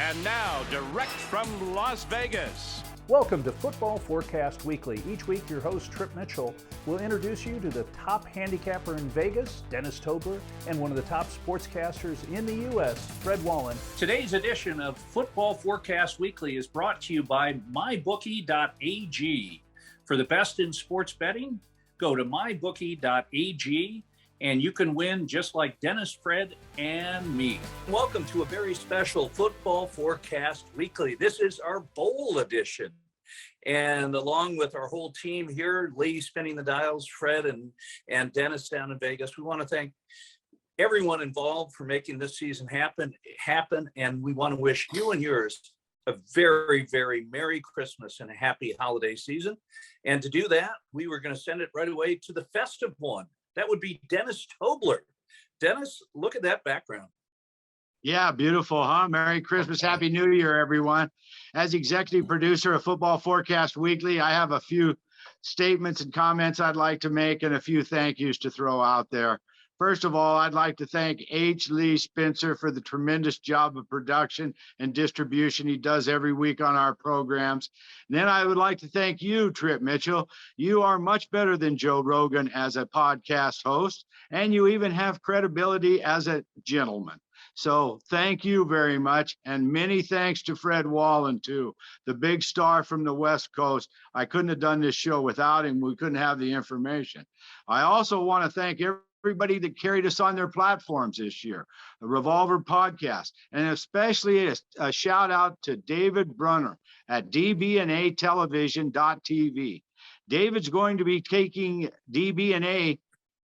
And now, direct from Las Vegas. Welcome to Football Forecast Weekly. Each week, your host, Trip Mitchell, will introduce you to the top handicapper in Vegas, Dennis Tobler, and one of the top sportscasters in the U.S., Fred Wallen. Today's edition of Football Forecast Weekly is brought to you by mybookie.ag. For the best in sports betting, go to mybookie.ag. And you can win just like Dennis, Fred, and me. Welcome to a very special Football Forecast Weekly. This is our bowl edition. And along with our whole team here, Lee spinning the dials, Fred and Dennis down in Vegas, we want to thank everyone involved for making this season happen. And we want to wish you and yours a very, very Merry Christmas and a happy holiday season. And to do that, we were going to send it right away to the festive one. That would be Dennis Tobler. Dennis, look at that background. Yeah, beautiful, huh? Merry Christmas. Happy New Year, everyone. As executive producer of Football Forecast Weekly, I have a few statements and comments I'd like to make and a few thank yous to throw out there. First of all, I'd like to thank H. Lee Spencer for the tremendous job of production and distribution he does every week on our programs. And then I would like to thank you, Trip Mitchell. You are much better than Joe Rogan as a podcast host, and you even have credibility as a gentleman. So thank you very much. And many thanks to Fred Wallen, too, the big star from the West Coast. I couldn't have done this show without him. We couldn't have the information. I also want to thank everybody that carried us on their platforms this year, the Revolver Podcast, and especially a shout out to David Brunner at dbnatelevision.tv. David's going to be taking DBNA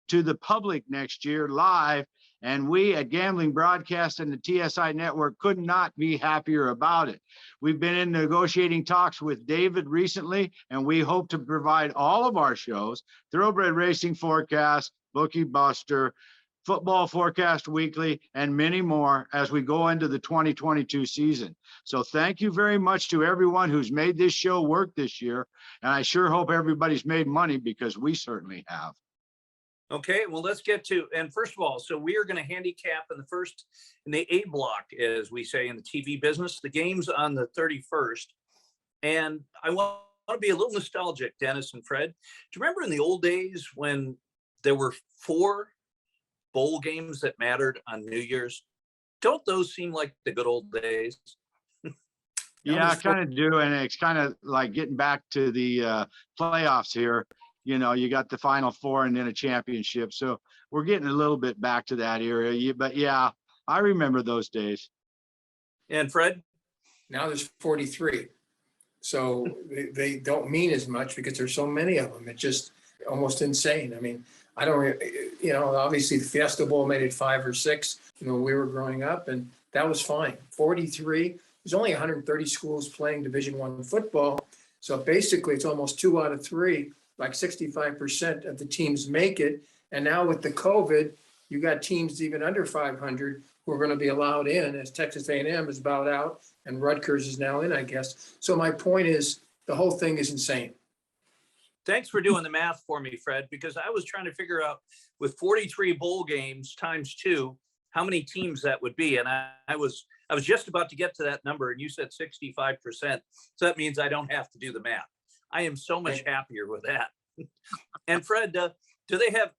to the public next year live, and we at Gambling Broadcast and the TSI Network could not be happier about it. We've been in negotiating talks with David recently, and we hope to provide all of our shows, Thoroughbred Racing Forecast, Bookie Buster, Football Forecast Weekly, and many more as we go into the 2022 season. So thank you very much to everyone who's made this show work this year. And I sure hope everybody's made money, because we certainly have. Okay, well, let's get to, and first of all, so we are going to handicap in the A block, as we say in the TV business. The game's on the 31st. And I want to be a little nostalgic, Dennis and Fred. Do you remember in the old days when there were 4 bowl games that mattered on New Year's? Don't those seem like the good old days? Yeah, I kind of do. And it's kind of like getting back to the playoffs here. You know, you got the Final Four and then a championship. So we're getting a little bit back to that era. But yeah, I remember those days. And Fred? Now there's 43. So they don't mean as much because there's so many of them. It's just almost insane. I mean, I don't, obviously the Fiesta Bowl made it 5 or 6, when we were growing up, and that was fine. 43, there's only 130 schools playing Division I football. So basically it's almost 2 out of 3, like 65% of the teams make it. And now with the COVID, you got teams even under 500 who are going to be allowed in, as Texas A&M is bowed out and Rutgers is now in, I guess. So my point is the whole thing is insane. Thanks for doing the math for me, Fred, because I was trying to figure out with 43 bowl games times 2, how many teams that would be. And I was just about to get to that number, and you said 65%. So that means I don't have to do the math. I am so much happier with that. And Fred, do they have,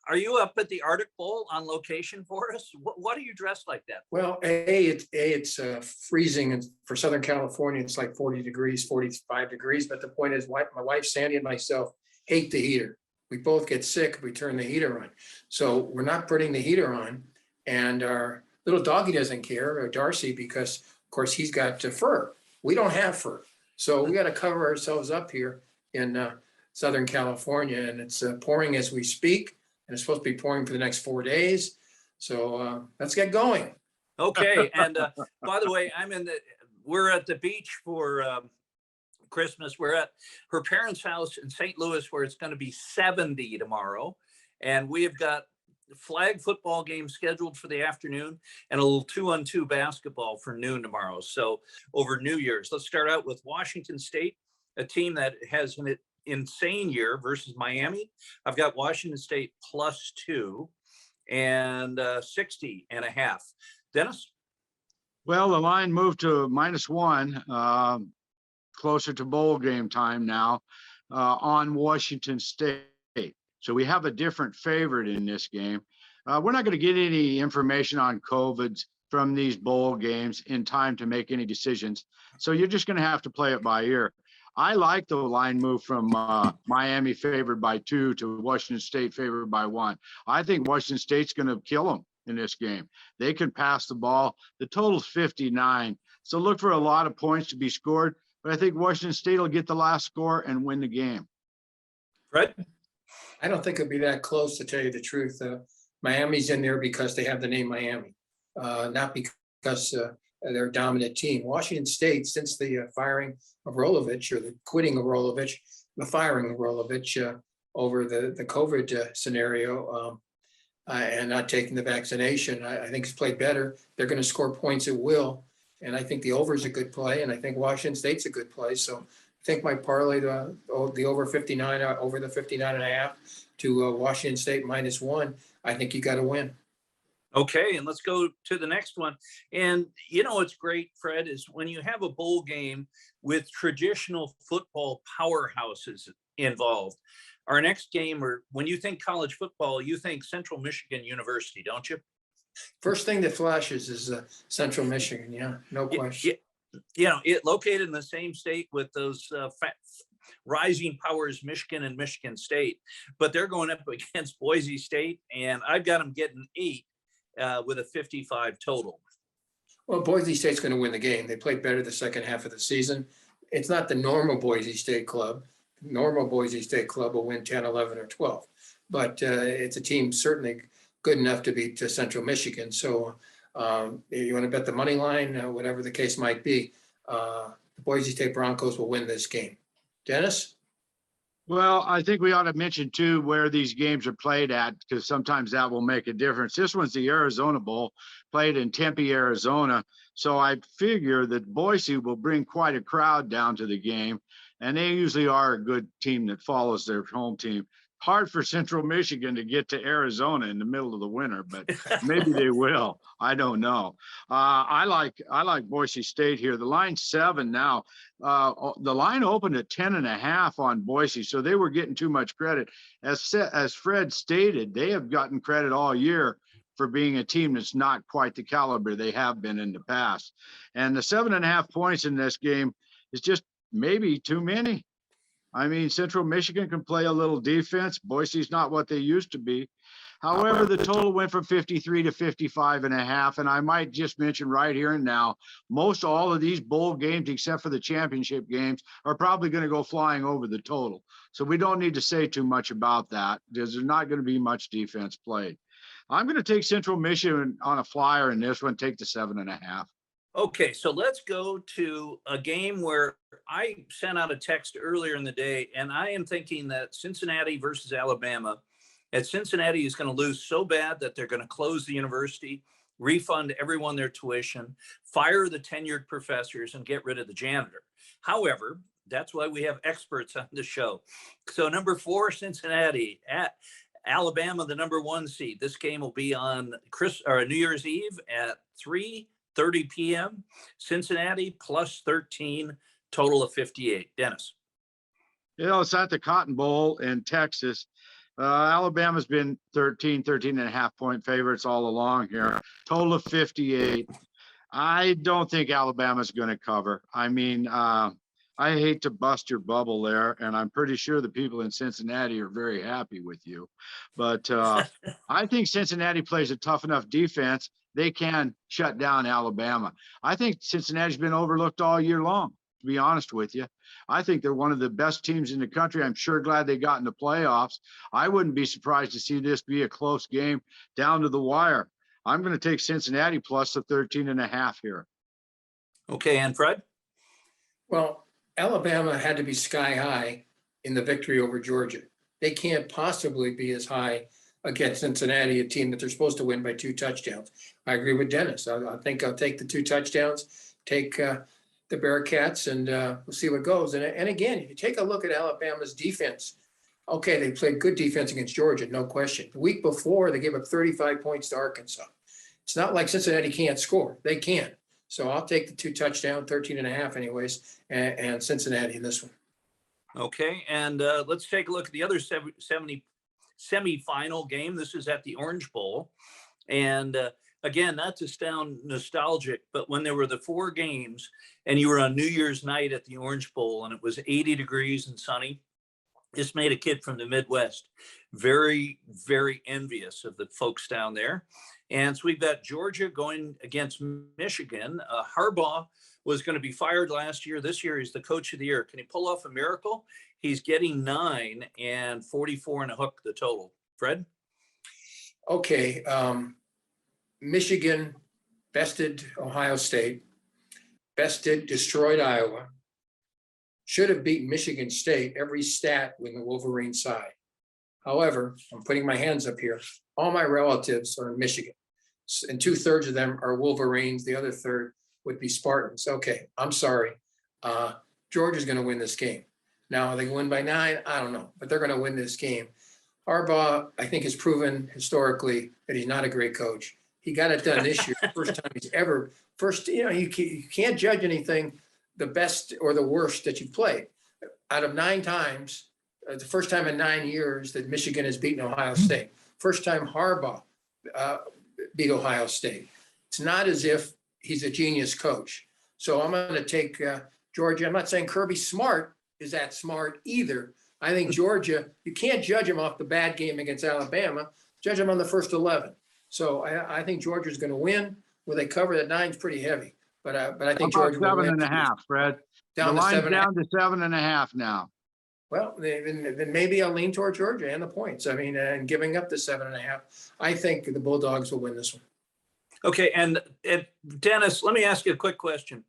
are you up at the Arctic Bowl on location for us? What are you dressed like that? Well, it's freezing, and for Southern California, it's like 40 degrees, 45 degrees. But the point is, my wife, Sandy, and myself hate the heater. We both get sick if we turn the heater on. So we're not putting the heater on. And our little doggy doesn't care, Darcy, because, of course, he's got fur. We don't have fur. So we got to cover ourselves up here in Southern California. And it's pouring as we speak. And it's supposed to be pouring for the next 4 days. So let's get going. Okay. And by the way, we're at the beach for Christmas. We're at her parents' house in St. Louis, where it's going to be 70 tomorrow. And we have got flag football game scheduled for the afternoon and a little 2-on-2 basketball for noon tomorrow. So over New Year's, let's start out with Washington State, a team that has an insane year versus Miami. I've got Washington State +2 and 60.5. Dennis? Well, the line moved to -1, closer to bowl game time now, on Washington State. So we have a different favorite in this game. We're not going to get any information on COVID from these bowl games in time to make any decisions. So you're just going to have to play it by ear. I like the line move from Miami favored by 2 to Washington State favored by 1. I think Washington State's going to kill them in this game. They can pass the ball. The total's 59. So look for a lot of points to be scored. But I think Washington State will get the last score and win the game. Fred? I don't think it'll be that close, to tell you the truth. Miami's in there because they have the name Miami, not because they're a dominant team. Washington State, since the firing of Rolovich, or the quitting of Rolovich, the firing of Rolovich over the COVID scenario, and not taking the vaccination, I think he's played better. They're going to score points at will. And I think the over is a good play. And I think Washington State's a good play. So I think my parlay, the over 59, over the 59.5 to Washington State -1. I think you got to win. Okay, and let's go to the next one. And you know what's great, Fred, is when you have a bowl game with traditional football powerhouses involved. Our next game, or when you think college football, you think Central Michigan University, don't you? First thing that flashes is Central Michigan. Yeah, no question. It located in the same state with those rising powers, Michigan and Michigan State, but they're going up against Boise State, and I've got them getting 8 with a 55 total. Well, Boise State's going to win the game. They played better the second half of the season. It's not the normal Boise State club. Normal Boise State club will win 10, 11, or 12, but it's a team certainly good enough to beat Central Michigan. So you want to bet the money line, whatever the case might be, the Boise State Broncos will win this game. Dennis? Well, I think we ought to mention too where these games are played at, because sometimes that will make a difference. This one's the Arizona Bowl, played in Tempe, Arizona. So I figure that Boise will bring quite a crowd down to the game, and they usually are a good team that follows their home team. Hard for Central Michigan to get to Arizona in the middle of the winter, but maybe they will. I don't know. I like Boise State here. The line's 7 now. The line opened at 10.5 on Boise, so they were getting too much credit. As Fred stated, they have gotten credit all year for being a team that's not quite the caliber they have been in the past. And the 7.5 points in this game is just maybe too many. I mean, Central Michigan can play a little defense. Boise's not what they used to be. However, the total went from 53 to 55.5. And I might just mention right here and now, most all of these bowl games, except for the championship games, are probably going to go flying over the total. So we don't need to say too much about that, because there's not going to be much defense played. I'm going to take Central Michigan on a flyer in this one, take the 7.5. Okay, so let's go to a game where I sent out a text earlier in the day, and I am thinking that Cincinnati versus Alabama, that Cincinnati is going to lose so bad that they're going to close the university, refund everyone their tuition, fire the tenured professors, and get rid of the janitor. However, that's why we have experts on the show. So number 4, Cincinnati at Alabama, the number 1 seed. This game will be on New Year's Eve at 3:30 p.m. Cincinnati plus 13, total of 58. Dennis. It's at the Cotton Bowl in Texas. Alabama's been 13.5 point favorites all along here. Total of 58. I don't think Alabama's going to cover. I mean, I hate to bust your bubble there, and I'm pretty sure the people in Cincinnati are very happy with you. But I think Cincinnati plays a tough enough defense. They can shut down Alabama. I think Cincinnati's been overlooked all year long, to be honest with you. I think they're one of the best teams in the country. I'm sure glad they got in the playoffs. I wouldn't be surprised to see this be a close game down to the wire. I'm going to take Cincinnati plus the 13.5 here. Okay, and Fred? Well, Alabama had to be sky high in the victory over Georgia. They can't possibly be as high against Cincinnati, a team that they're supposed to win by 2 touchdowns. I agree with Dennis. I think I'll take the 2 touchdowns, take the Bearcats, and we'll see what goes. And again, if you take a look at Alabama's defense, okay, they played good defense against Georgia, no question. The week before, they gave up 35 points to Arkansas. It's not like Cincinnati can't score. They can. So I'll take the 2 touchdown, 13.5 anyways, and Cincinnati in this one. Okay, and let's take a look at the other semifinal game. This is at the Orange Bowl. And again, not to sound nostalgic, but when there were the 4 games and you were on New Year's night at the Orange Bowl and it was 80 degrees and sunny, this made a kid from the Midwest very, very envious of the folks down there. And so we've got Georgia going against Michigan. Harbaugh was going to be fired last year. This year, he's the coach of the year. Can he pull off a miracle? He's getting 9 and 44 and a hook the total. Fred? Okay. Michigan bested Ohio State, destroyed Iowa, should have beaten Michigan State every stat when the Wolverine side. However, I'm putting my hands up here. All my relatives are in Michigan, and 2/3 of them are Wolverines. The other third would be Spartans. Okay, I'm sorry. Georgia's going to win this game. Now, are they going to win by 9? I don't know, but they're going to win this game. Harbaugh, I think, has proven historically that he's not a great coach. He got it done this year, first time he's ever. You can't judge anything the best or the worst that you've played. Out of 9 times, the first time in 9 years that Michigan has beaten Ohio State. First time Harbaugh beat Ohio State. It's not as if he's a genius coach. So I'm going to take Georgia. I'm not saying Kirby Smart is that smart either. I think Georgia, you can't judge him off the bad game against Alabama. Judge him on the first 11. So I think Georgia's going to win. Will they cover that? 9's pretty heavy. But I think Georgia will win. 7.5, Fred. Down the to line's 7.5. down to 7.5 now. Well, then maybe I'll lean toward Georgia and the points. I mean, and giving up the 7.5. I think the Bulldogs will win this one. Okay, and Dennis, let me ask you a quick question.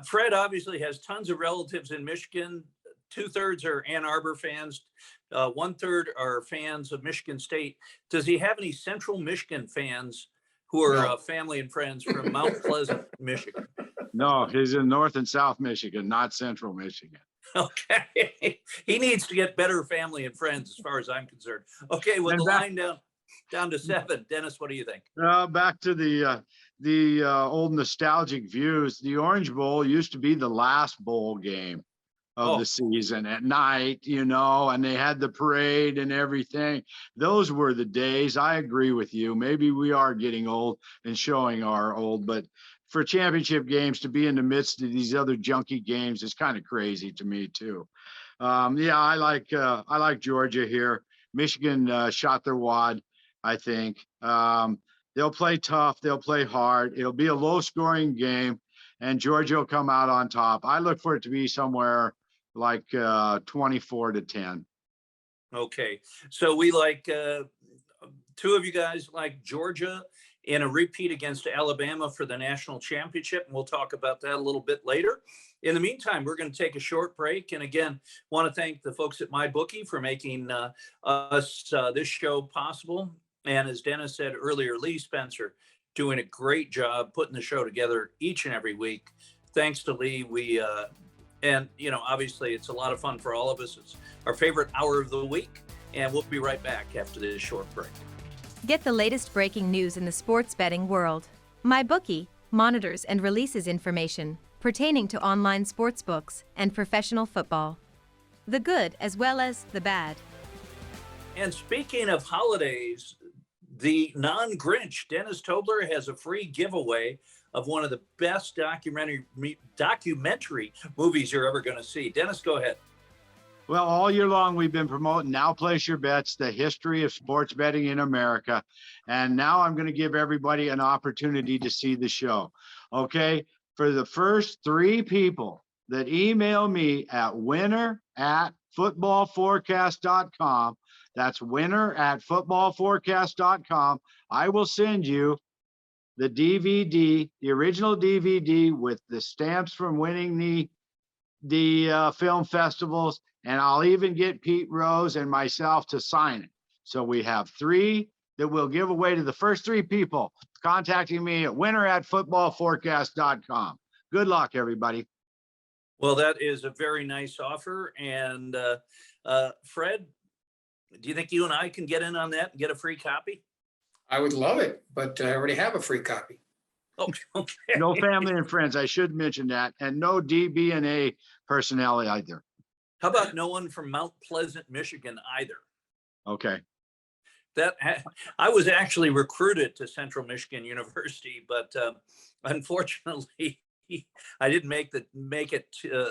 Fred obviously has tons of relatives in Michigan. 2/3 are Ann Arbor fans. 1/3 are fans of Michigan State. Does he have any Central Michigan fans who are family and friends from Mount Pleasant, Michigan? No, he's in North and South Michigan, not Central Michigan. Okay, he needs to get better family and friends, as far as I'm concerned. Okay, with the line down to 7, Dennis, what do you think? Back to the old nostalgic views. The Orange Bowl used to be the last bowl game of the season at night, and they had the parade and everything. Those were the days. I agree with you. Maybe we are getting old and showing our old, but for championship games to be in the midst of these other junky games is kind of crazy to me too. I like Georgia here. Michigan shot their wad, I think. They'll play tough. They'll play hard. It'll be a low-scoring game, and Georgia will come out on top. I look for it to be somewhere like 24-10. Okay, so we like 2 of you guys like Georgia in a repeat against Alabama for the national championship, and we'll talk about that a little bit later. In the meantime, we're going to take a short break, and again, want to thank the folks at MyBookie for making this show possible. And as Dennis said earlier, Lee Spencer doing a great job putting the show together each and every week. Thanks to Lee, obviously it's a lot of fun for all of us. It's our favorite hour of the week, and we'll be right back after this short break. Get the latest breaking news in the sports betting world. MyBookie monitors and releases information pertaining to online sportsbooks and professional football. The good as well as the bad. And speaking of holidays, the non-Grinch, Dennis Tobler, has a free giveaway of one of the best documentary movies you're ever going to see. Dennis, go ahead. Well, all year long, we've been promoting Now Place Your Bets, the history of sports betting in America. And now I'm going to give everybody an opportunity to see the show. Okay. For the first 3 people that email me at winner@footballforecast.com, that's winner@footballforecast.com, I will send you the DVD, the original DVD with the stamps from winning the film festivals. And I'll even get Pete Rose and myself to sign it. So we have 3 that we'll give away to the first 3 people contacting me at winner@footballforecast.com. Good luck, everybody. Well, that is a very nice offer. And Fred, do you think you and I can get in on that and get a free copy? I would love it, but I already have a free copy. Oh, okay. No family and friends. I should mention that. And no DB&A personnel either. How about no one from Mount Pleasant, Michigan either? Okay. I was actually recruited to Central Michigan University, but unfortunately, I didn't make it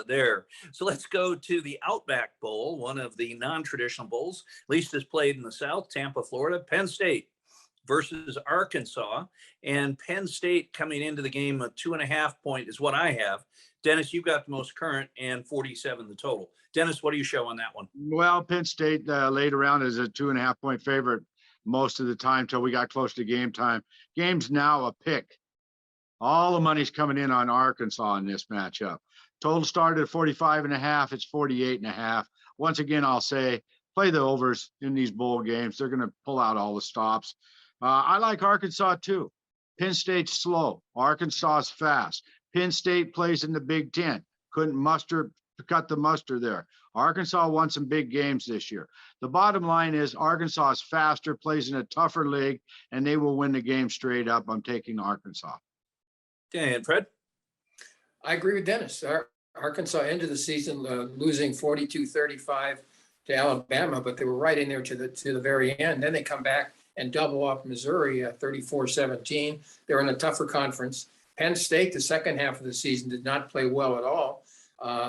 there. So let's go to the Outback Bowl, one of the non-traditional bowls. Least is played in the South, Tampa, Florida. Penn State versus Arkansas, and Penn State coming into the game a 2.5 point is what I have. Dennis, you got the most current and 47 the total. Dennis, what do you show on that one? Well, Penn State laid around as a 2.5 point favorite most of the time till we got close to game time. Game's now a pick. All the money's coming in on Arkansas in this matchup. Total started at 45.5. It's 48.5. Once again, I'll say play the overs in these bowl games. They're going to pull out all the stops. I like Arkansas too. Penn State's slow. Arkansas is fast. Penn State plays in the Big Ten. Couldn't cut the muster there. Arkansas won some big games this year. The bottom line is Arkansas is faster, plays in a tougher league, and they will win the game straight up. I'm taking Arkansas. Okay, and Fred? I agree with Dennis. Arkansas ended the season losing 42-35 to Alabama, but they were right in there to the very end. Then they come back and double off Missouri 34-17. They're in a tougher conference. Penn State, the second half of the season, did not play well at all.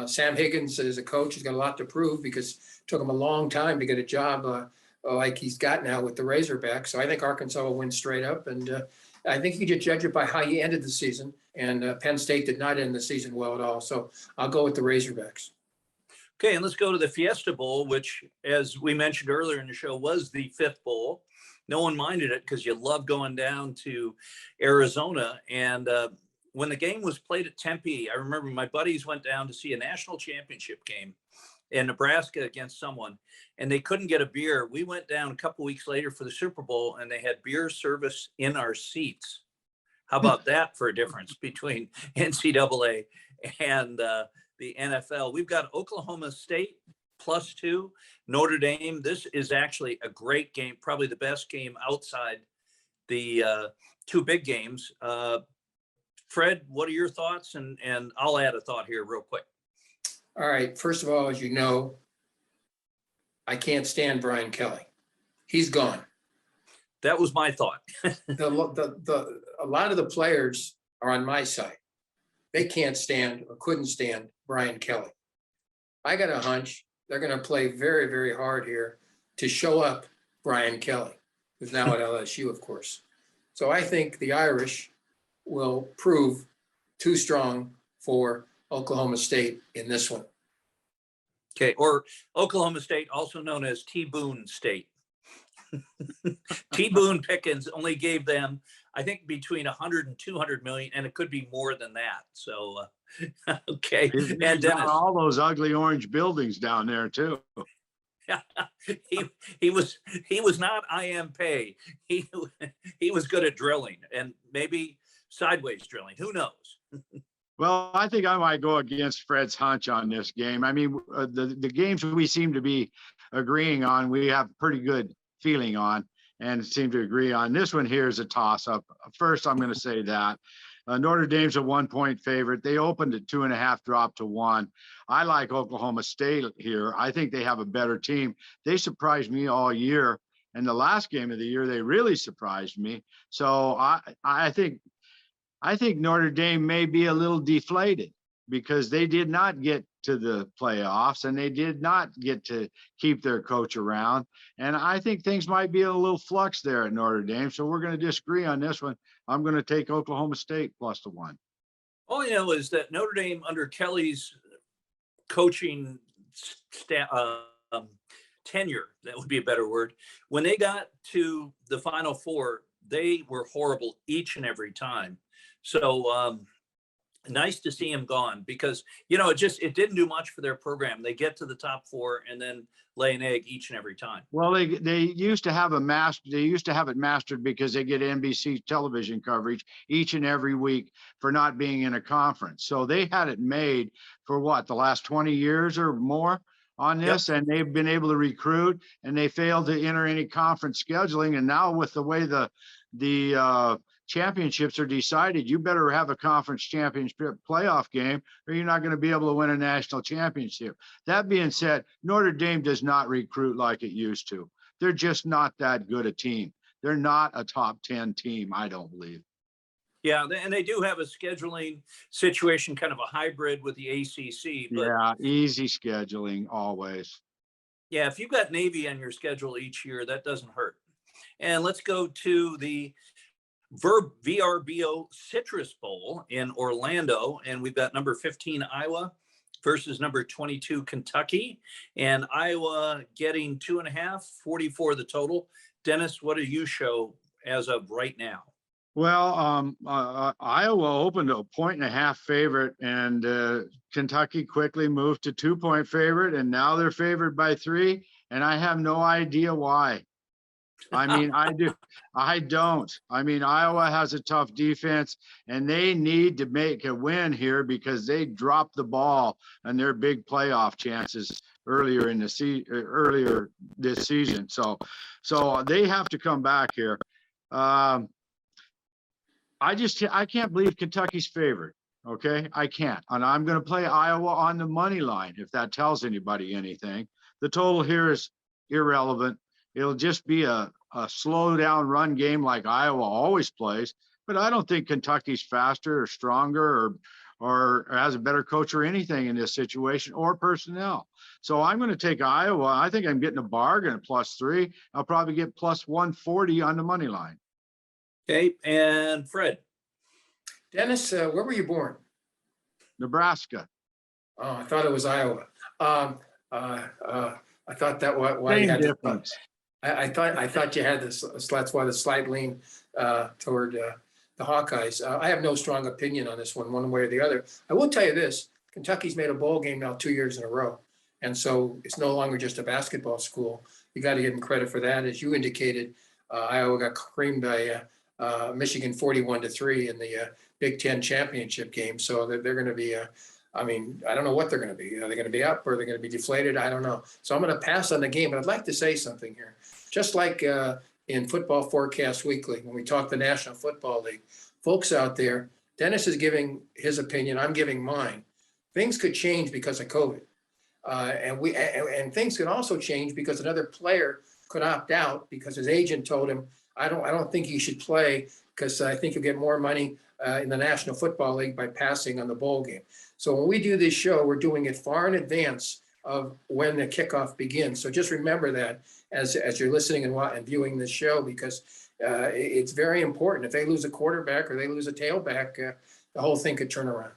Sam Higgins, as a coach, has got a lot to prove because it took him a long time to get a job like he's got now with the Razorbacks. So I think Arkansas will win straight up. And I think you could judge it by how you ended the season. And Penn State did not end the season well at all. So I'll go with the Razorbacks. Okay, and let's go to the Fiesta Bowl, which, as we mentioned earlier in the show, was the fifth bowl. No one minded it because you love going down to Arizona. And when the game was played at Tempe, I remember my buddies went down to see a national championship game in Nebraska against someone, and they couldn't get a beer. We went down a couple weeks later for the Super Bowl, and they had beer service in our seats. How about that for a difference between NCAA and the NFL? We've got Oklahoma State +2, Notre Dame. This is actually a great game, probably the best game outside the two big games. Fred, what are your thoughts? And I'll add a thought here real quick. All right. First of all, as you know, I can't stand Brian Kelly. He's gone. That was my thought. A lot of the players are on my side. They can't stand or couldn't stand Brian Kelly. I got a hunch they're going to play very, very hard here to show up Brian Kelly, who's now at LSU, of course. So I think the Irish will prove too strong for Oklahoma State in this one. Okay, or Oklahoma State, also known as T-Boone State. T-Boone Pickens only gave them, I think, between 100 and 200 million, and it could be more than that. So, okay. And Dennis, all those ugly orange buildings down there too. Yeah, he was not IM pay. He was good at drilling and maybe sideways drilling. Who knows? Well, I think I might go against Fred's hunch on this game. I mean, the games we seem to be agreeing on, we have pretty good feeling on and seem to agree on. This one here is a toss-up. First, I'm going to say that. Notre Dame's a 1-point favorite. They opened at 2.5, dropped to 1. I like Oklahoma State here. I think they have a better team. They surprised me all year. And the last game of the year, they really surprised me. So I think Notre Dame may be a little deflated because they did not get to the playoffs and they did not get to keep their coach around. And I think things might be a little flux there at Notre Dame. So we're going to disagree on this one. I'm going to take Oklahoma State +1. All I know is that Notre Dame, under Kelly's coaching tenure, that would be a better word, when they got to the Final Four, they were horrible each and every time. So nice to see him gone because, it didn't do much for their program. They get to the top 4 and then lay an egg each and every time. Well, they used to have it mastered because they get NBC television coverage each and every week for not being in a conference. So they had it made for the last 20 years or more on this. Yep. And they've been able to recruit and they failed to enter any conference scheduling. And now with the way the championships are decided. You better have a conference championship playoff game, or you're not going to be able to win a national championship. That being said, Notre Dame does not recruit like it used to. They're just not that good a team. They're not a top 10 team, I don't believe. Yeah, and they do have a scheduling situation, kind of a hybrid with the ACC. But yeah, easy scheduling always. yeah, if you've got Navy on your schedule each year, that doesn't hurt. And let's go to the VRBO Citrus Bowl in Orlando. And we've got number 15, Iowa versus number 22, Kentucky. And Iowa getting 2.5, 44 the total. Dennis, what do you show as of right now? Well, Iowa opened a 1.5 favorite, and Kentucky quickly moved to 2-point favorite, and now they're favored by 3. And I have no idea why. I mean, I don't. I mean, Iowa has a tough defense, and they need to make a win here because they dropped the ball on their big playoff chances earlier this season. So they have to come back here. I can't believe Kentucky's favored. Okay, I can't, and I'm going to play Iowa on the money line if that tells anybody anything. The total here is irrelevant. It'll just be a slow down run game like Iowa always plays. But I don't think Kentucky's faster or stronger or has a better coach or anything in this situation or personnel. So I'm going to take Iowa. I think I'm getting a bargain at +3. I'll probably get +140 on the money line. Okay, and Fred. Dennis, where were you born? Nebraska. Oh, I thought it was Iowa. I thought that why you Same had difference. I thought you had this. That's why the slight lean toward the Hawkeyes. I have no strong opinion on this one way or the other. I will tell you this: Kentucky's made a bowl game now 2 years in a row, and so it's no longer just a basketball school. You got to give them credit for that, as you indicated. Iowa got creamed by Michigan 41-3 in the Big Ten championship game, so they're going to be. I mean, I don't know what they're going to be. Are they going to be up or are they going to be deflated? I don't know. So I'm going to pass on the game, but I'd like to say something here. Just like in Football Forecast Weekly, when we talk the National Football League, folks out there, Dennis is giving his opinion. I'm giving mine. Things could change because of COVID. And things could also change because another player could opt out because his agent told him, I don't think you should play because I think you'll get more money in the National Football League by passing on the bowl game. So when we do this show, we're doing it far in advance of when the kickoff begins. So just remember that as you're listening and viewing this show, because it's very important. If they lose a quarterback or they lose a tailback, the whole thing could turn around.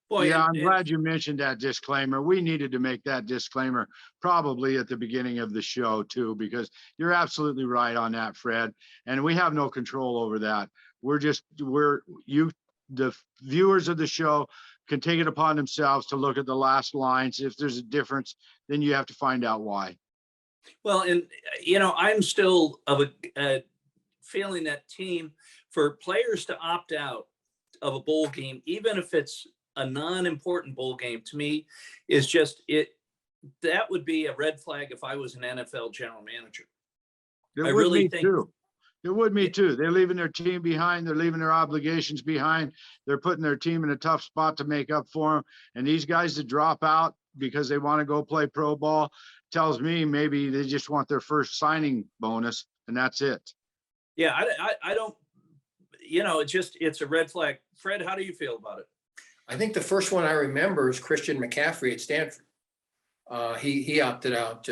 Boy, yeah, I'm glad you mentioned that disclaimer. We needed to make that disclaimer probably at the beginning of the show too, because you're absolutely right on that, Fred. And we have no control over that. The viewers of the show can take it upon themselves to look at the last lines. If there's a difference, then you have to find out why. Well, and I'm still of a feeling that team, for players to opt out of a bowl game, even if it's a non-important bowl game, to me is just that would be a red flag if I was an NFL general manager. I really think it would me too. They're leaving their team behind. They're leaving their obligations behind. They're putting their team in a tough spot to make up for them. And these guys that drop out because they want to go play pro ball tells me maybe they just want their first signing bonus and that's it. Yeah, I don't, it's a red flag. Fred, how do you feel about it? I think the first one I remember is Christian McCaffrey at Stanford. He opted out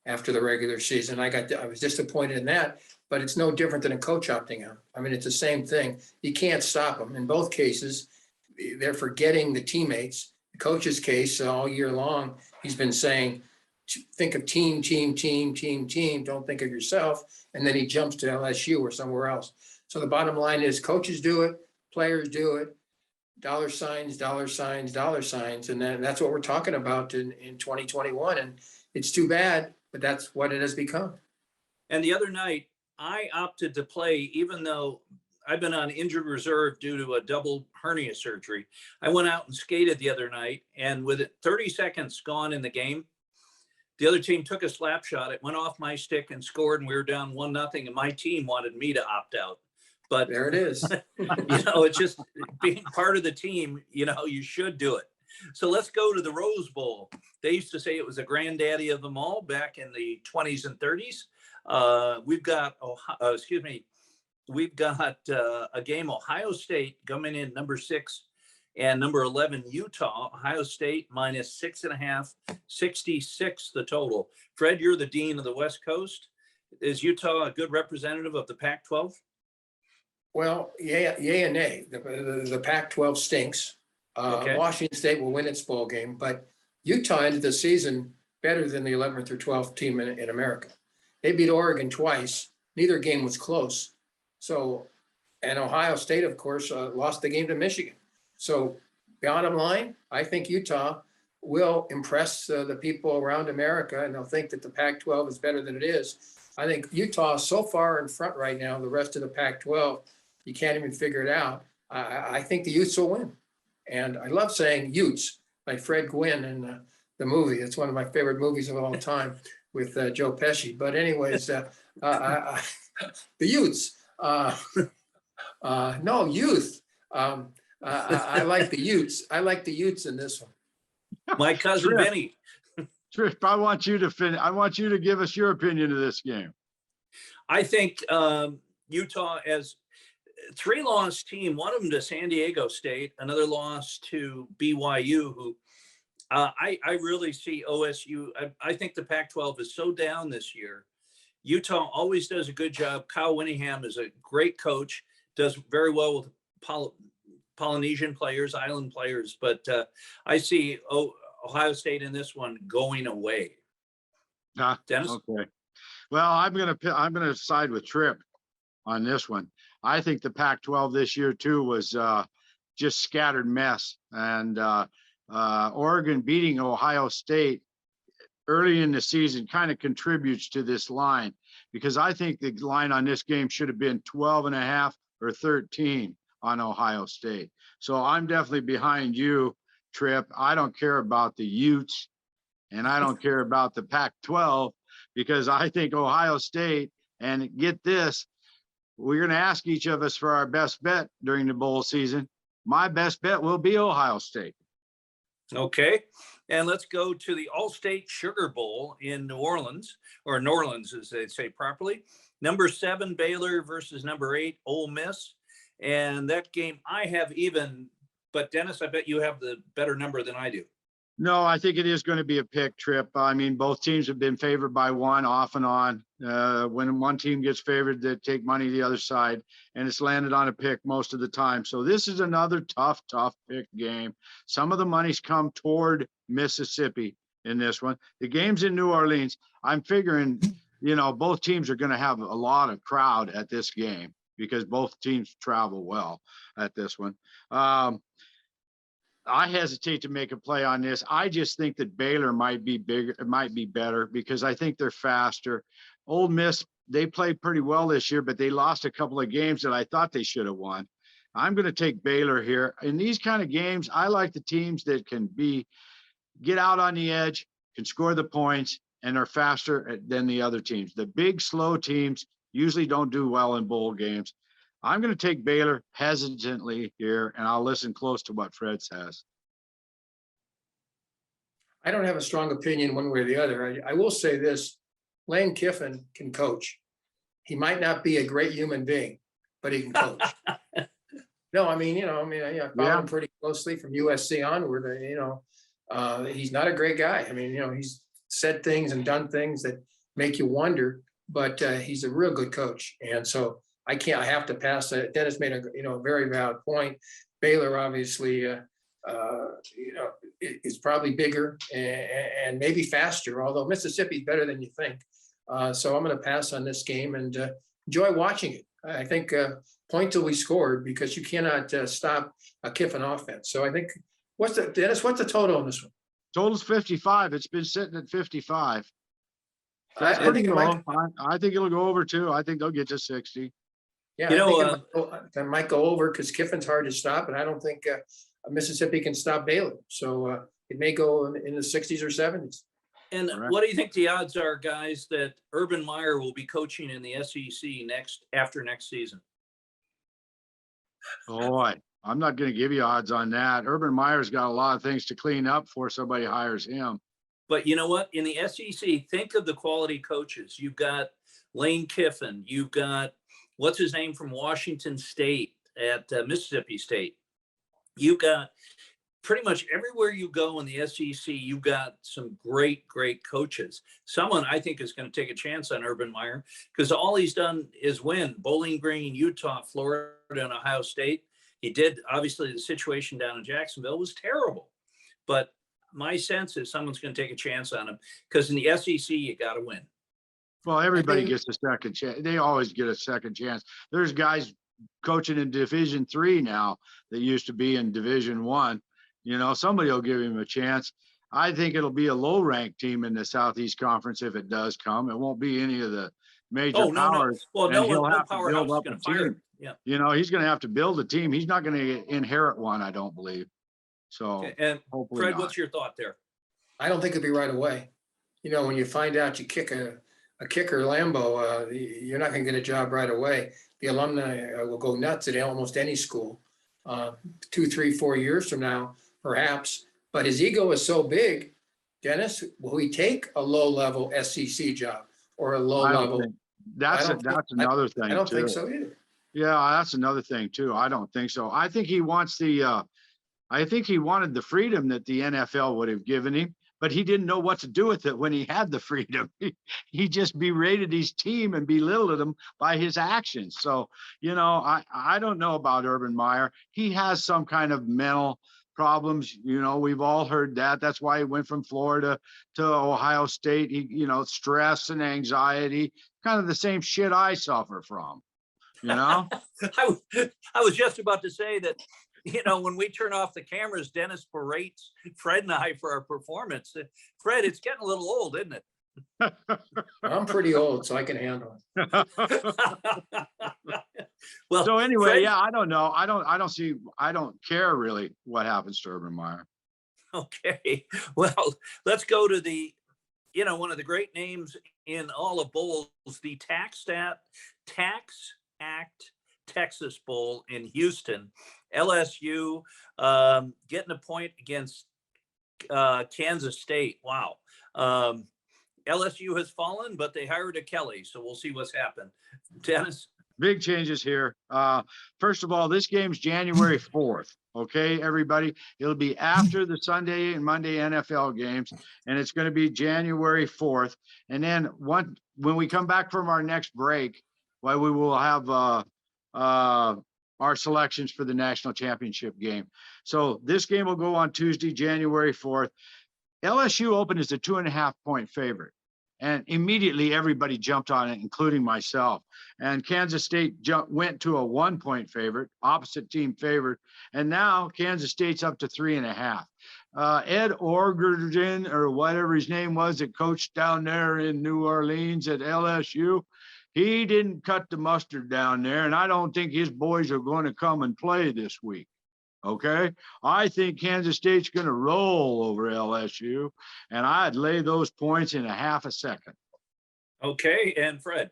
after the regular season. I was disappointed in that, but it's no different than a coach opting out. I mean, it's the same thing. You can't stop them. In both cases, they're forgetting the teammates. The coach's case all year long, he's been saying, think of team, team, team, team, team. Don't think of yourself. And then he jumps to LSU or somewhere else. So the bottom line is coaches do it, players do it. Dollar signs, dollar signs, dollar signs. And then that's what we're talking about in 2021. And it's too bad, but that's what it has become. And the other night, I opted to play, even though I've been on injured reserve due to a double hernia surgery. I went out and skated the other night, and with 30 seconds gone in the game, the other team took a slap shot. It went off my stick and scored, and we were down 1-0, and my team wanted me to opt out. But There it is. it's just being part of the team, you should do it. So let's go to the Rose Bowl. They used to say it was the granddaddy of them all back in the 20s and 30s. We've got a game, Ohio State coming in number 6 and number 11, Utah. Ohio State minus 6.5, 66 the total. Fred, you're the dean of the West Coast. Is Utah a good representative of the Pac-12? Well, yay and nay. The Pac-12 stinks. Okay. Washington State will win its bowl game, but Utah ended the season better than the 11th or 12th team in America. They beat Oregon twice. Neither game was close. So, and Ohio State, of course, lost the game to Michigan. So, bottom line, I think Utah will impress the people around America, and they'll think that the Pac-12 is better than it is. I think Utah is so far in front right now. The rest of the Pac-12, you can't even figure it out. I think the Utes will win. And I love saying Utes, like Fred Gwynn in the movie. It's one of my favorite movies of all time with Joe Pesci. But anyways, the Utes. No, youth. I like the Utes. I like the Utes in this one. My cousin Benny. Trish, I want you to give us your opinion of this game. I think Utah, as 3-loss team, one of them to San Diego State, another loss to BYU, who I really see OSU. I think the Pac-12 is so down this year. Utah always does a good job. Kyle Whittingham is a great coach, does very well with Polynesian players, island players, but I see Ohio State in this one going away. Dennis? Okay. Well, I'm gonna side with Tripp on this one. I think the Pac-12 this year too was just scattered mess, and Oregon beating Ohio State early in the season kind of contributes to this line, because I think the line on this game should have been 12.5 or 13 on Ohio State. So I'm definitely behind you, Tripp. I don't care about the Utes, and I don't care about the Pac-12, because I think Ohio State, and get this, we're going to ask each of us for our best bet during the bowl season. My best bet will be Ohio State. Okay. And let's go to the Allstate Sugar Bowl in New Orleans, or New Orleans, as they say properly. Number 7, Baylor versus number 8, Ole Miss. And that game I have even, but Dennis, I bet you have the better number than I do. No, I think it is going to be a pick, Tripp. I mean, both teams have been favored by one off and on. When one team gets favored, they take money the other side, and it's landed on a pick most of the time. So this is another tough pick game. Some of the money's come toward Mississippi in this one. The game's in New Orleans. I'm figuring, both teams are going to have a lot of crowd at this game, because both teams travel well at this one. I hesitate to make a play on this. I just think that Baylor might be bigger, might be better, because I think they're faster. Ole Miss, they played pretty well this year, but they lost a couple of games that I thought they should have won. I'm going to take Baylor here. In these kind of games, I like the teams that can get out on the edge, can score the points, and are faster than the other teams. The big, slow teams usually don't do well in bowl games. I'm going to take Baylor hesitantly here, and I'll listen close to what Fred says. I don't have a strong opinion one way or the other. I will say this: Lane Kiffin can coach. He might not be a great human being, but he can coach. No, I followed him pretty closely from USC onward. He's not a great guy. He's said things and done things that make you wonder, but he's a real good coach. And so I have to pass. Dennis made a very valid point. Baylor obviously is probably bigger and maybe faster, although Mississippi's better than you think. So I'm going to pass on this game and enjoy watching it. I think point till we scored, because you cannot stop a Kiffin offense. So I think, Dennis, what's the total on this one? Total's 55. It's been sitting at 55. That's I pretty think low. I think it'll go over too. I think they'll get to 60. Yeah, it might go over, because Kiffin's hard to stop, and I don't think Mississippi can stop Baylor. So it may go in the 60s or 70s. And what do you think the odds are, guys, that Urban Meyer will be coaching in the SEC after next season? Boy, I'm not going to give you odds on that. Urban Meyer's got a lot of things to clean up before somebody hires him. But you know what? In the SEC, think of the quality coaches. You've got Lane Kiffin. You've got, what's his name from Washington State at Mississippi State. You've got pretty much everywhere you go in the SEC, you've got some great, great coaches. Someone I think is going to take a chance on Urban Meyer because all he's done is win. Bowling Green, Utah, Florida, and Ohio State. He did. Obviously, the situation down in Jacksonville was terrible. But my sense is someone's going to take a chance on him because in the SEC, you got to win. Well, everybody gets a second chance. They always get a second chance. There's guys coaching in Division III now that used to be in Division I. You know, somebody will give him a chance. I think it'll be a low-ranked team in the Southeast Conference if it does come. It won't be any of the major powers. No. Well, no build powerhouse is up going a to fire team. him. Yeah. You know, he's going to have to build a team. He's not going to inherit one, I don't believe. So, Okay. And hopefully Fred, not. what's your thought there? I don't think it'll be right away. You know, when you find out you kick a kicker Lambo, you're not going to get a job right away. The alumni will go nuts at almost any school. 2, 3, 4 years from now, perhaps. But his ego is so big, Dennis, will he take a low-level SEC job or a low-level? That's another thing. I don't think too. so either. Yeah, that's another thing too. I don't think so. I think he wants I think he wanted the freedom that the NFL would have given him, but he didn't know what to do with it when he had the freedom. He just berated his team and belittled them by his actions. So, you know, I don't know about Urban Meyer. He has some kind of mental problems. You know, we've all heard that. That's why he went from Florida to Ohio State. He, you know, stress and anxiety, kind of the same shit I suffer from, you know? I was just about to say that, you know, when we turn off the cameras, Dennis berates Fred and I for our performance. Fred, it's getting a little old, isn't it? I'm pretty old, so I can handle it. Well, so anyway, Fred, yeah, I don't know. I don't care really what happens to Urban Meyer. okay. Well, let's go to the, you know, one of the great names in all of bowls, the Tax Act Texas Bowl in Houston. LSU getting a point against Kansas State. Wow. LSU has fallen, but they hired a Kelly, so we'll see what's happened. Dennis? Big changes here. First of all, this game's January 4th. Okay, everybody. It'll be after the Sunday and Monday NFL games, and it's going to be January 4th. And then when we come back from our next break, well, we will have our selections for the national championship game. So this game will go on Tuesday, January 4th. LSU opened as a 2.5-point favorite. And immediately everybody jumped on it, including myself. And Kansas State went to a 1-point favorite, opposite team favorite. And now Kansas State's up to 3.5. Ed Orgeron, or whatever his name was, that coached down there in New Orleans at LSU, he didn't cut the mustard down there. And I don't think his boys are going to come and play this week. Okay, I think Kansas State's going to roll over LSU, and I'd lay those points in a half a second. Okay, and Fred?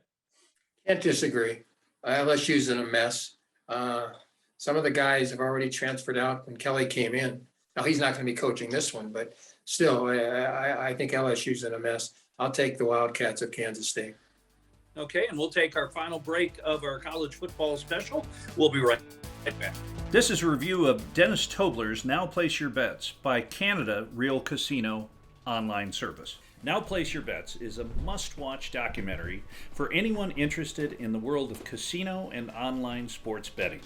Can't disagree. LSU's in a mess. Some of the guys have already transferred out when Kelly came in. Now, he's not going to be coaching this one, but still, I think LSU's in a mess. I'll take the Wildcats of Kansas State. Okay, and we'll take our final break of our college football special. We'll be right back. This is a review of Dennis Tobler's Now Place Your Bets by Canada Real Casino online service. Now Place Your Bets is a must-watch documentary for anyone interested in the world of casino and online sports betting.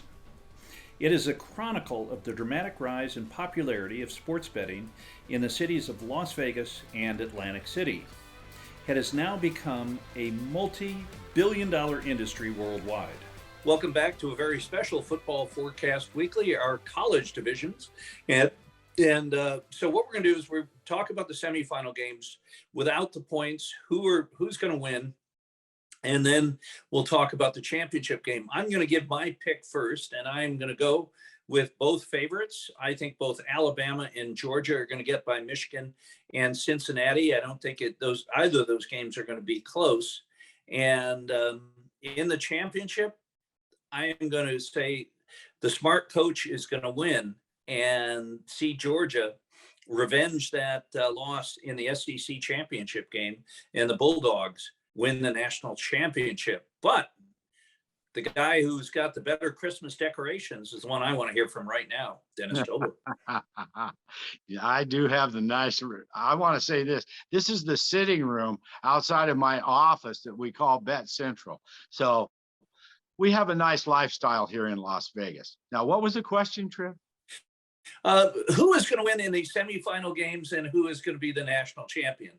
It is a chronicle of the dramatic rise in popularity of sports betting in the cities of Las Vegas and Atlantic City. It has now become a multi-billion-dollar industry worldwide. Welcome back to a very special Football Forecast Weekly, our college divisions. So what we're going to do is we're talk about the semifinal games without the points, who's going to win, and then we'll talk about the championship game. I'm going to give my pick first, and I'm going to go with both favorites. I think both Alabama and Georgia are going to get by Michigan and Cincinnati. I don't think either of those games are going to be close. And in the championship, I am going to say the smart coach is going to win and see Georgia revenge that loss in the SEC championship game, and the Bulldogs win the national championship. But the guy who's got the better Christmas decorations is the one I want to hear from right now, Dennis Tobler. Yeah, I do have the nice, I want to say this. This is the sitting room outside of my office that we call Bet Central. So we have a nice lifestyle here in Las Vegas. Now, what was the question, Triv? Who is going to win in the semifinal games, and who is going to be the national champion?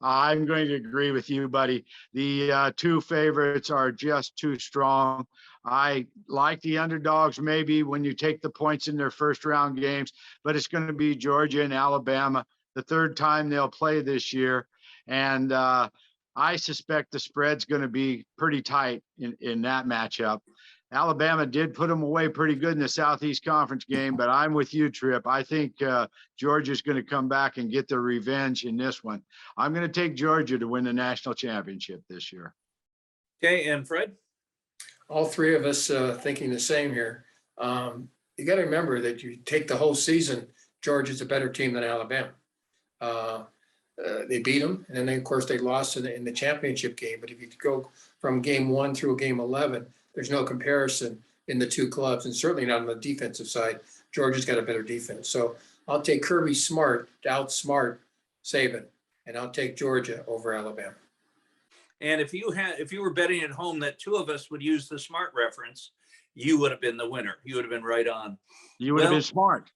I'm going to agree with you, buddy. The two favorites are just too strong. I like the underdogs maybe when you take the points in their first round games, but it's going to be Georgia and Alabama, the third time they'll play this year. And I suspect the spread's going to be pretty tight in that matchup. Alabama did put them away pretty good in the Southeast Conference game, but I'm with you, Tripp. I think Georgia's going to come back and get their revenge in this one. I'm going to take Georgia to win the national championship this year. Okay, and Fred? All three of us thinking the same here. You got to remember that you take the whole season, Georgia's a better team than Alabama. They beat them, and then of course they lost in the championship game. But if you go from game 1 through game 11, there's no comparison in the two clubs, and certainly not on the defensive side. Georgia's got a better defense. So I'll take Kirby Smart to outsmart Saban, and I'll take Georgia over Alabama. And if you were betting at home that two of us would use the smart reference, you would have been the winner. You would have been right on. You would have been smart.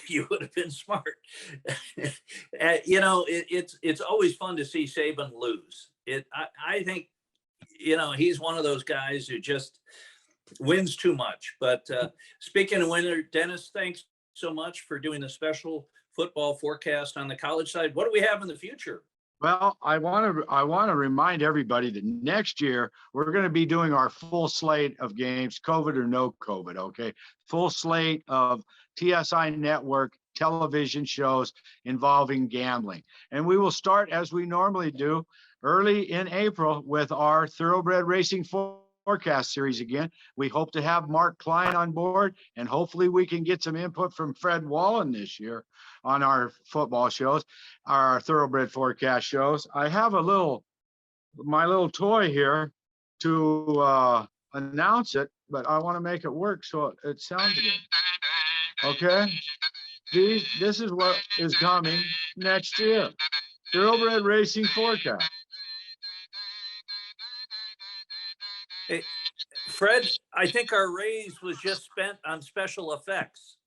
You would have been smart. It's always fun to see Saban lose. I think, he's one of those guys who just wins too much. But speaking of winner, Dennis, thanks so much for doing the special football forecast on the college side. What do we have in the future? Well, I want to remind everybody that next year we're going to be doing our full slate of games, COVID or no COVID, okay? Full slate of TSI network television shows involving gambling. And we will start, as we normally do, early in April with our Thoroughbred Racing Forecast series again. We hope to have Mark Klein on board, and hopefully we can get some input from Fred Wallen this year on our football shows, our Thoroughbred Forecast shows. I have my little toy here to announce it, but I want to make it work so it sounds good. Okay? This is what is coming next year. Thoroughbred Racing Forecast. Hey, Fred, I think our raise was just spent on special effects.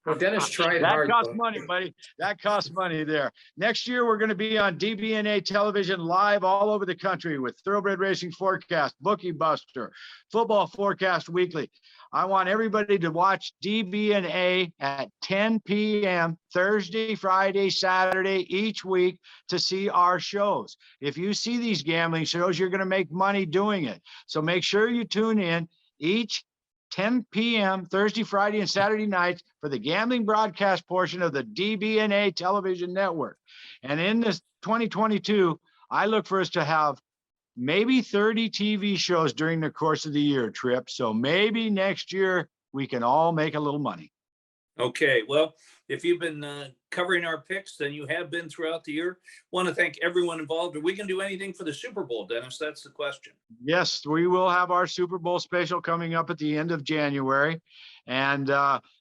Well, Dennis tried that hard. That costs though. money, buddy. That costs money there. Next year, we're going to be on DBNA television live all over the country with Thoroughbred Racing Forecast, Bookie Buster, Football Forecast Weekly. I want everybody to watch DBNA at 10 p.m. Thursday, Friday, Saturday, each week to see our shows. If you see these gambling shows, you're going to make money doing it. So make sure you tune in each 10 p.m. Thursday, Friday, and Saturday nights for the gambling broadcast portion of the DBNA television network. And in this 2022, I look for us to have maybe 30 TV shows during the course of the year, Trip. So maybe next year we can all make a little money. Okay. Well, if you've been covering our picks, then you have been throughout the year. Want to thank everyone involved. Are we going to do anything for the Super Bowl, Dennis? That's the question. Yes, we will have our Super Bowl special coming up at the end of January. And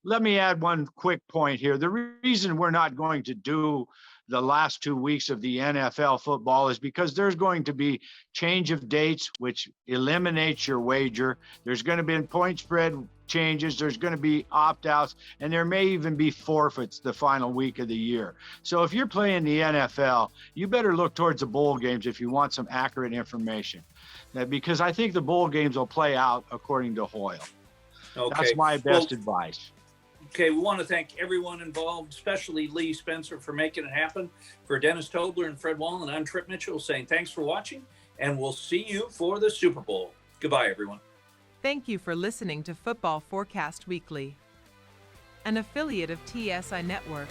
let me add one quick point here. The reason we're not going to do the last 2 weeks of the NFL football is because there's going to be change of dates, which eliminates your wager. There's going to be point spread changes. There's going to be opt-outs, and there may even be forfeits the final week of the year. So if you're playing the NFL, you better look towards the bowl games if you want some accurate information, because I think the bowl games will play out according to Hoyle. Okay. That's my best advice. Okay, we want to thank everyone involved, especially Lee Spencer for making it happen. For Dennis Tobler and Fred Wallen, I'm Trip Mitchell saying thanks for watching, and we'll see you for the Super Bowl. Goodbye, everyone. Thank you for listening to Football Forecast Weekly, an affiliate of TSI Network.